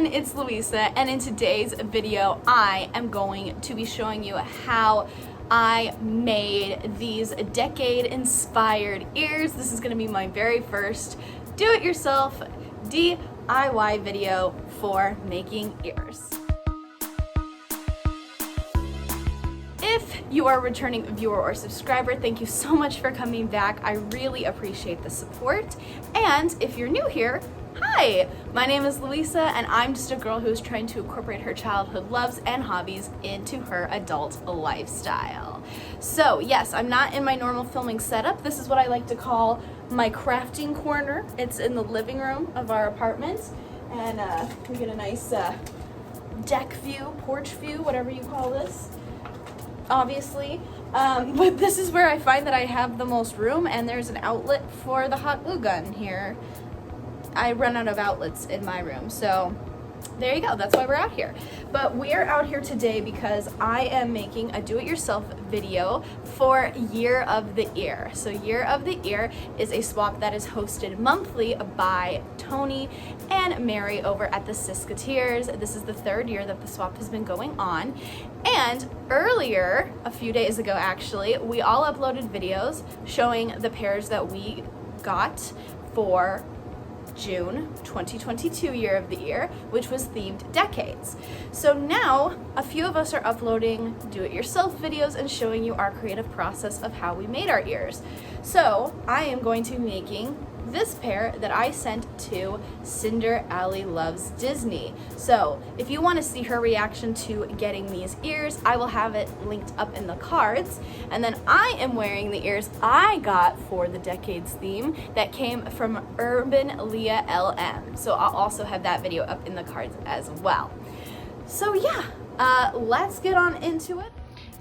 everyone, it's Louisa, and in today's video I am going to be showing you how I made these decade inspired ears. This is going to be my very first do-it-yourself DIY video for making ears. If you are a returning viewer or subscriber, thank you so much for coming back. I really appreciate the support. And if you're new here, hi! My name is Louisa, and I'm just a girl who is trying to incorporate her childhood loves and hobbies into her adult lifestyle. So yes, I'm not in my normal filming setup. This is what I like to call my crafting corner. It's in the living room of our apartment, and we get a nice deck view, porch view, whatever you call this, obviously. But this is where I find that I have the most room, and there's an outlet for the hot glue gun here. I run out of outlets in my room, so there you go. That's why we're out here. But we are out here today because I am making a do-it-yourself video for Year of the Ear. So Year of the Ear is a swap that is hosted monthly by Tony and Mary over at the Siskateers. This is the third year that the swap has been going on. And earlier, a few days ago actually, we all uploaded videos showing the pairs that we got for June 2022 Year of the Ear, which was themed decades. So now a few of us are uploading do-it-yourself videos and showing you our creative process of how we made our ears. So I am going to be making this pair that I sent to Cinder Ali Loves Disney. So if you want to see her reaction to getting these ears, I will have it linked up in the cards. And then I am wearing the ears I got for the decades theme that came from Urban Leah LM. So I'll also have that video up in the cards as well. So yeah, let's get on into it.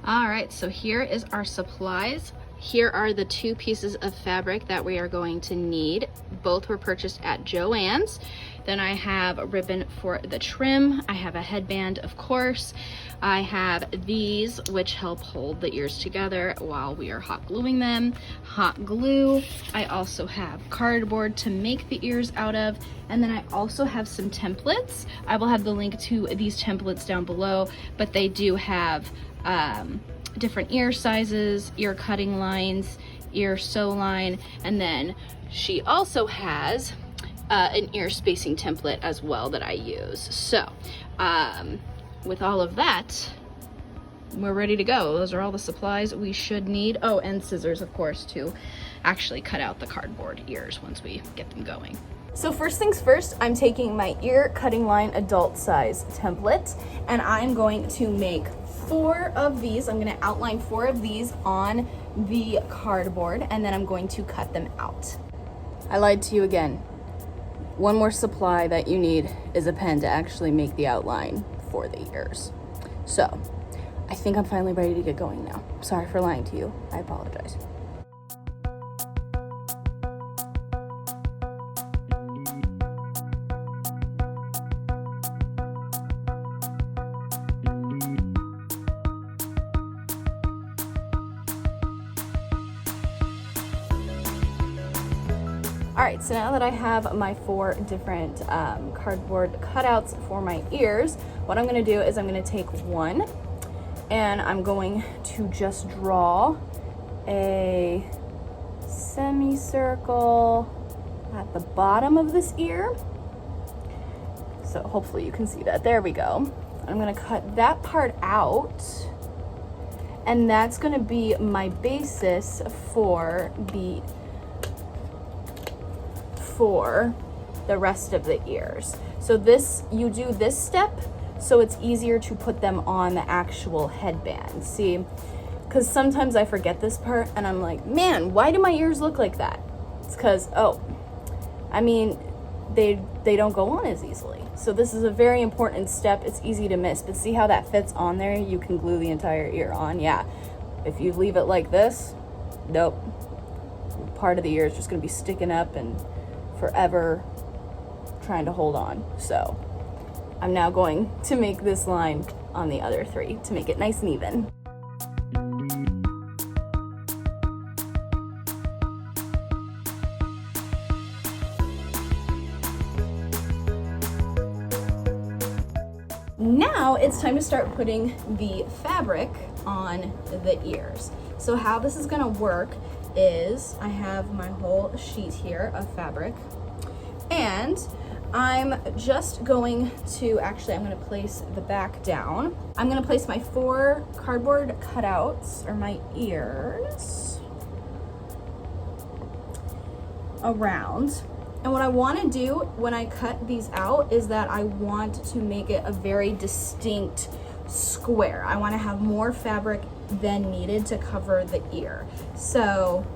All right, so here is our supplies. Here are the two pieces of fabric that we are going to need. Both were purchased at Joann's. Then I have a ribbon for the trim. I have a headband, of course. I have these, which help hold the ears together while we are hot gluing them. Hot glue. I also have cardboard to make the ears out of. And then I also have some templates. I will have the link to these templates down below, but they do have different ear sizes, ear cutting lines, ear sew line, and then she also has an ear spacing template as well that I use. So with all of that, we're ready to go. Those are all the supplies we should need. Oh, and scissors, of course, to actually cut out the cardboard ears once we get them going. So first things first, I'm taking my ear cutting line adult size template, and I'm going to make 4 of these. I'm going to outline 4 of these on the cardboard, and then I'm going to cut them out. I lied to you again. One more supply that you need is a pen to actually make the outline for the ears. So I think I'm finally ready to get going now. Sorry for lying to you. I apologize. All right, so now that I have my 4 different cardboard cutouts for my ears, what I'm gonna do is I'm gonna take one and I'm going to just draw a semicircle at the bottom of this ear. So hopefully you can see that. There we go. I'm gonna cut that part out, and that's gonna be my basis for the rest of the ears. So this, you do this step so it's easier to put them on the actual headband. See, because sometimes I forget this part and I'm like, man, why do my ears look like that? It's because, they don't go on as easily. So this is a very important step. It's easy to miss, but see how that fits on there? You can glue the entire ear on. Yeah, if you leave it like this, nope. Part of the ear is just gonna be sticking up and forever trying to hold on. So I'm now going to make this line on the other 3 to make it nice and even. Now it's time to start putting the fabric on the ears. So how this is gonna work is I have my whole sheet here of fabric, and I'm just going to, actually I'm gonna place the back down. I'm gonna place my 4 cardboard cutouts, or my ears, around. And what I wanna do when I cut these out is that I want to make it a very distinct square. I wanna have more fabric than needed to cover the ear. So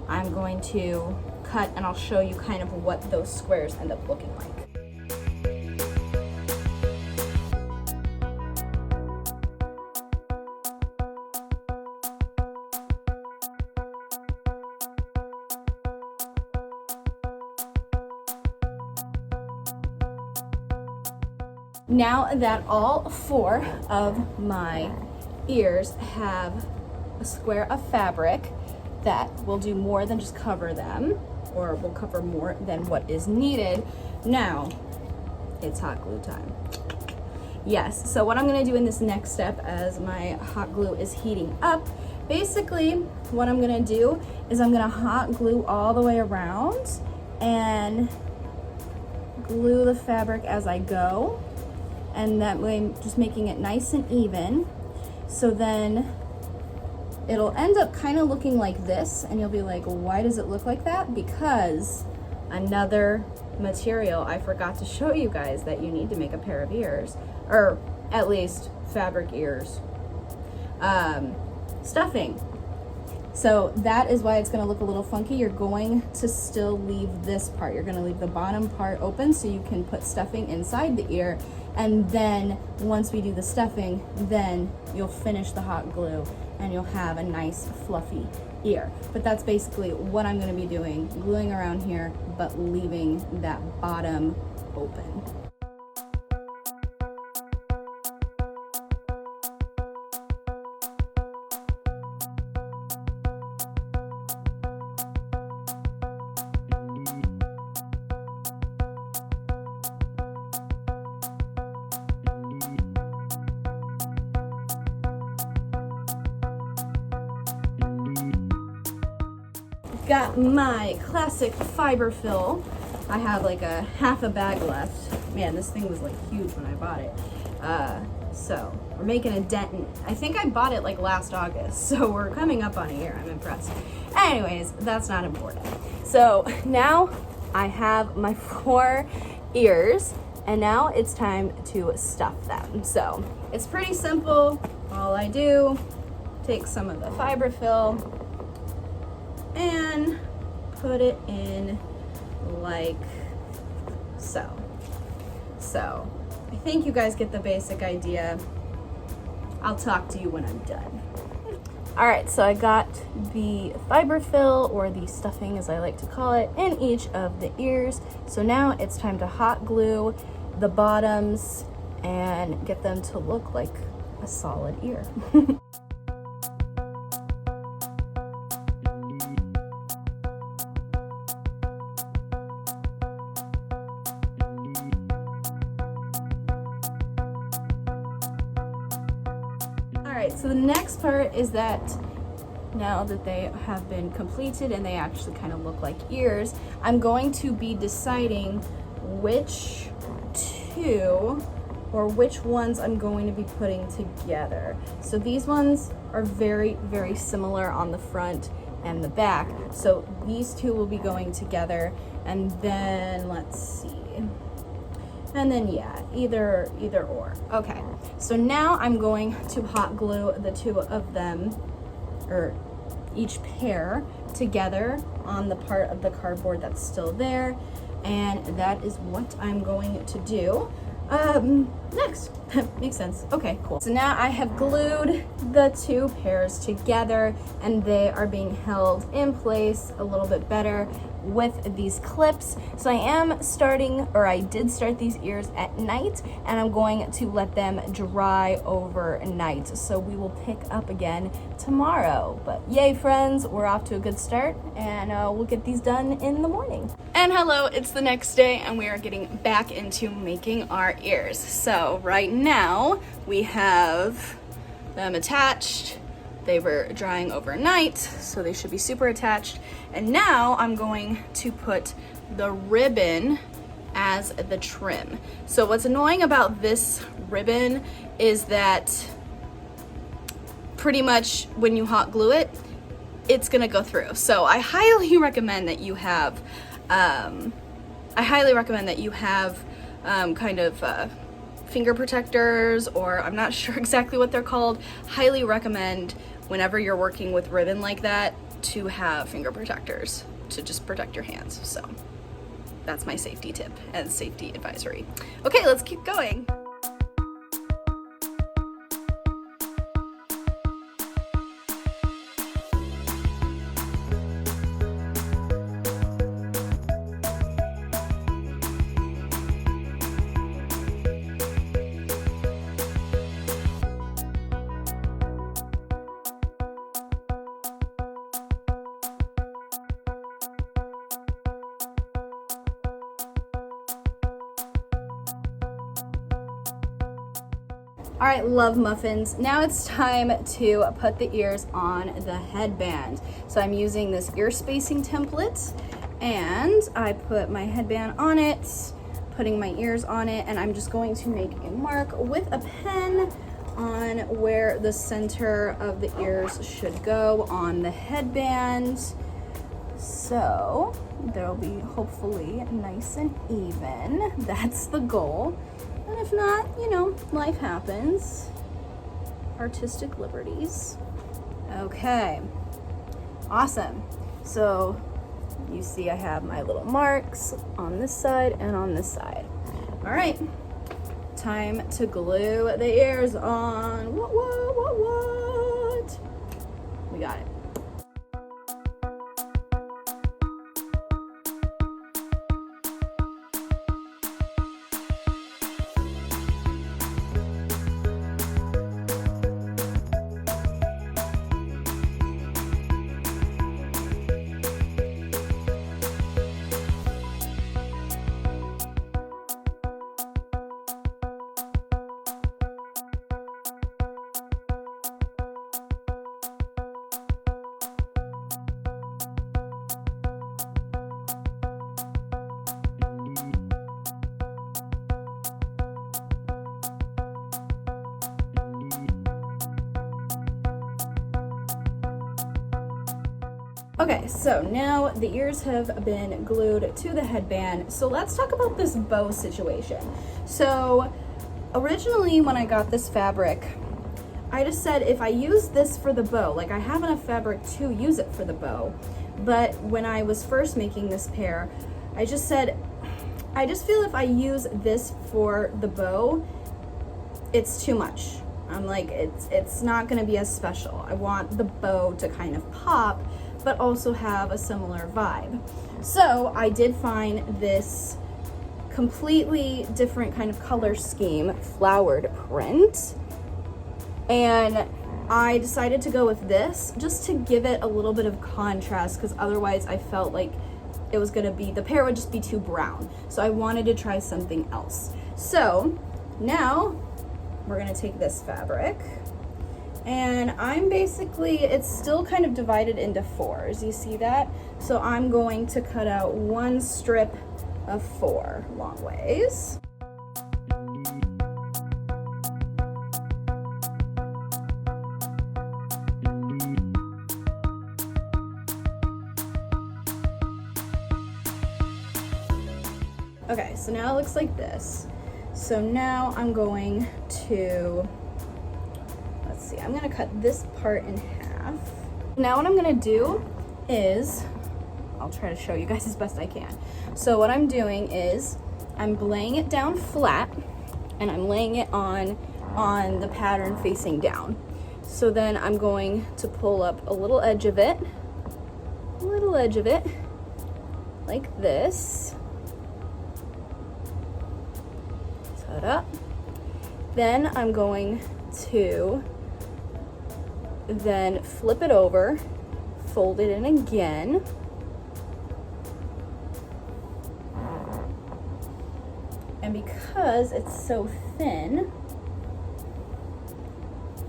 I'm going to cut, and I'll show you kind of what those squares end up looking like. Now that all 4 of my ears have a square of fabric that will do more than just cover them, or will cover more than what is needed, now it's hot glue time. Yes, so what I'm gonna do in this next step as my hot glue is heating up, basically what I'm gonna do is I'm gonna hot glue all the way around and glue the fabric as I go. And that way I'm just making it nice and even. So then it'll end up kind of looking like this, and you'll be like, why does it look like that? Because another material I forgot to show you guys that you need to make a pair of ears, or at least fabric ears, stuffing. So that is why it's gonna look a little funky. You're going to still leave this part. You're gonna leave the bottom part open so you can put stuffing inside the ear. And then once we do the stuffing, then you'll finish the hot glue and you'll have a nice fluffy ear. But that's basically what I'm gonna be doing, gluing around here, but leaving that bottom open. Got my classic fiber fill. I have like a half a bag left. Man, this thing was like huge when I bought it. So we're making a dent in, I think I bought it like last August, so we're coming up on a year. I'm impressed. Anyways, that's not important. So now I have my 4 ears, and now it's time to stuff them. So it's pretty simple. All I do, take some of the fiber fill and put it in like so. So I think you guys get the basic idea. I'll talk to you when I'm done. All right, so I got the fiber fill, or the stuffing as I like to call it, in each of the ears. So now it's time to hot glue the bottoms and get them to look like a solid ear. Alright, so the next part is that now that they have been completed and they actually kind of look like ears, I'm going to be deciding which 2 or which ones I'm going to be putting together. So these ones are very, very similar on the front and the back. So these 2 will be going together, and then let's see. And then yeah, either or. Okay, so now I'm going to hot glue the 2 of them, or each pair, together on the part of the cardboard that's still there, and that is what I'm going to do next. That makes sense. Okay, cool. So now I have glued the 2 pairs together, and they are being held in place a little bit better with these clips. So I am starting, or I did start these ears at night, and I'm going to let them dry overnight. So we will pick up again tomorrow. But yay friends, we're off to a good start, and we'll get these done in the morning. And hello, it's the next day, and we are getting back into making our ears. So right now we have them attached. They were drying overnight, so they should be super attached. And now I'm going to put the ribbon as the trim. So what's annoying about this ribbon is that pretty much when you hot glue it, it's gonna go through. So I highly recommend that you have, finger protectors, or I'm not sure exactly what they're called. Highly recommend whenever you're working with ribbon like that to have finger protectors to just protect your hands. So that's my safety tip and safety advisory. Okay, let's keep going. All right, love muffins. Now it's time to put the ears on the headband. So I'm using this ear spacing template, and I put my headband on it, putting my ears on it, and I'm just going to make a mark with a pen on where the center of the ears should go on the headband. So they'll be hopefully nice and even. That's the goal. And if not, you know, life happens. Artistic liberties. Okay, awesome. So you see I have my little marks on this side and on this side. All right, time to glue the ears on. What? We got it. Okay, so now the ears have been glued to the headband. So let's talk about this bow situation. So originally when I got this fabric, I just said if I use this for the bow, like I have enough fabric to use it for the bow, but when I was first making this pair, I just said, I just feel if I use this for the bow, it's too much. I'm like, it's not gonna be as special. I want the bow to kind of pop, but also have a similar vibe. So I did find this completely different kind of color scheme, flowered print, and I decided to go with this just to give it a little bit of contrast, because otherwise I felt like it was gonna be, the pair would just be too brown. So I wanted to try something else. So now we're gonna take this fabric, and I'm basically, it's still kind of divided into fours, you see that? So I'm going to cut out one strip of 4 long ways. Okay, so now it looks like this. So now I'm going to, let's see, I'm gonna cut this part in half. Now what I'm gonna do is, I'll try to show you guys as best I can. So what I'm doing is, I'm laying it down flat, and I'm laying it on the pattern facing down. So then I'm going to pull up a little edge of it, like this. Ta-da. Then I'm going to then flip it over, fold it in again. And because it's so thin,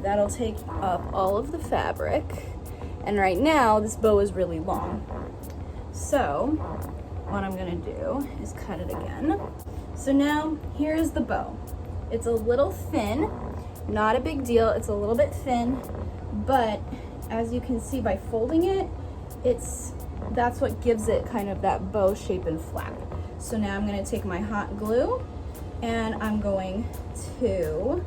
that'll take up all of the fabric. And right now, this bow is really long. So what I'm gonna do is cut it again. So now here's the bow. It's a little thin, not a big deal. It's a little bit thin, but as you can see by folding it, that's what gives it kind of that bow shape and flap. So now I'm gonna take my hot glue and I'm going to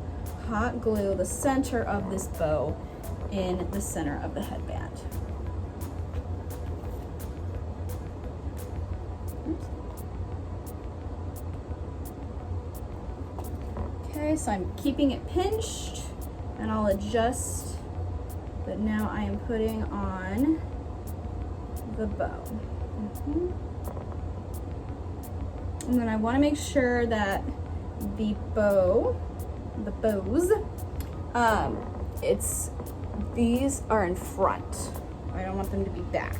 hot glue the center of this bow in the center of the headband. Okay, so I'm keeping it pinched and I'll adjust, but now I am putting on the bow. And then I want to make sure that the bows, these are in front. I don't want them to be back.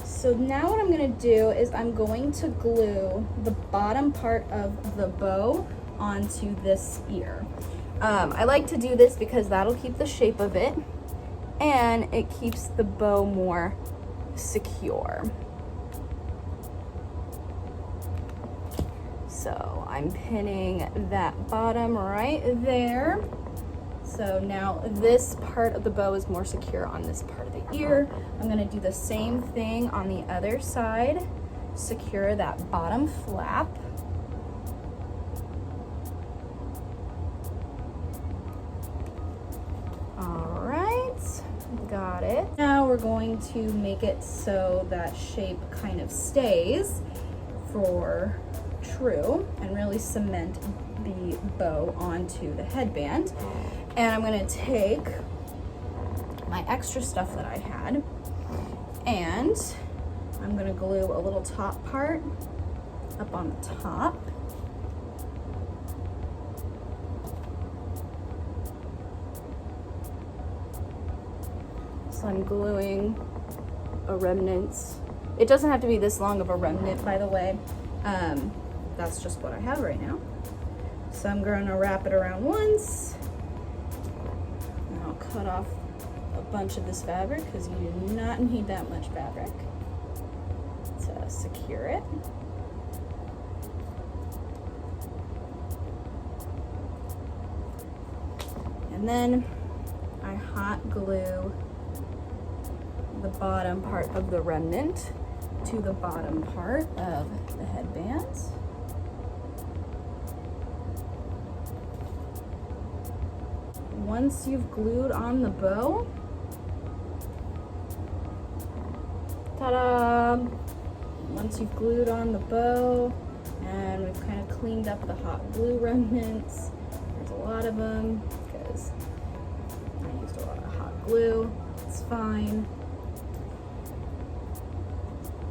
So now what I'm going to do is I'm going to glue the bottom part of the bow onto this ear. I like to do this because that'll keep the shape of it and it keeps the bow more secure. So I'm pinning that bottom right there. So now this part of the bow is more secure on this part of the ear. I'm gonna do the same thing on the other side. Secure that bottom flap. All right, got it. Now we're going to make it so that shape kind of stays for true and really cement the bow onto the headband. And I'm gonna take my extra stuff that I had and I'm gonna glue a little top part up on the top. So I'm gluing a remnant. It doesn't have to be this long of a remnant, by the way. That's just what I have right now. So I'm gonna wrap it around once. And I'll cut off a bunch of this fabric because you do not need that much fabric to secure it. And then I hot glue the bottom part of the remnant to the bottom part of the headband. Once you've glued on the bow, ta-da! Once you've glued on the bow and we've kind of cleaned up the hot glue remnants, there's a lot of them because I used a lot of hot glue, it's fine.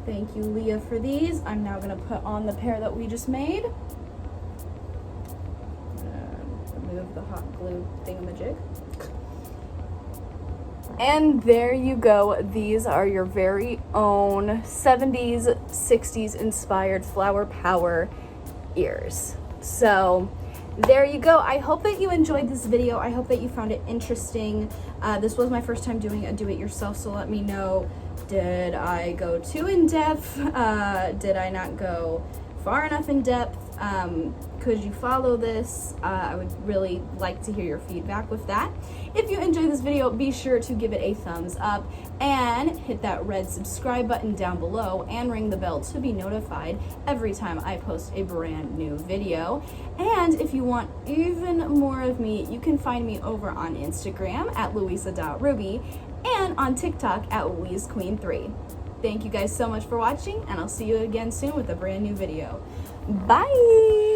Thank you, Leah, for these. I'm now gonna put on the pair that we just made. Remove the hot glue thingamajig. And there you go. These are your very own 70s, 60s inspired flower power ears. So there you go. I hope that you enjoyed this video. I hope that you found it interesting. This was my first time doing a do-it-yourself, so let me know, did I go too in-depth? Did I not go far enough in depth? Could you follow this? I would really like to hear your feedback with that. If you enjoyed this video, be sure to give it a thumbs up and hit that red subscribe button down below and ring the bell to be notified every time I post a brand new video. And if you want even more of me, you can find me over on Instagram at louisa.ruby and on TikTok at WheezeQueen3. Thank you guys so much for watching, and I'll see you again soon with a brand new video. Bye!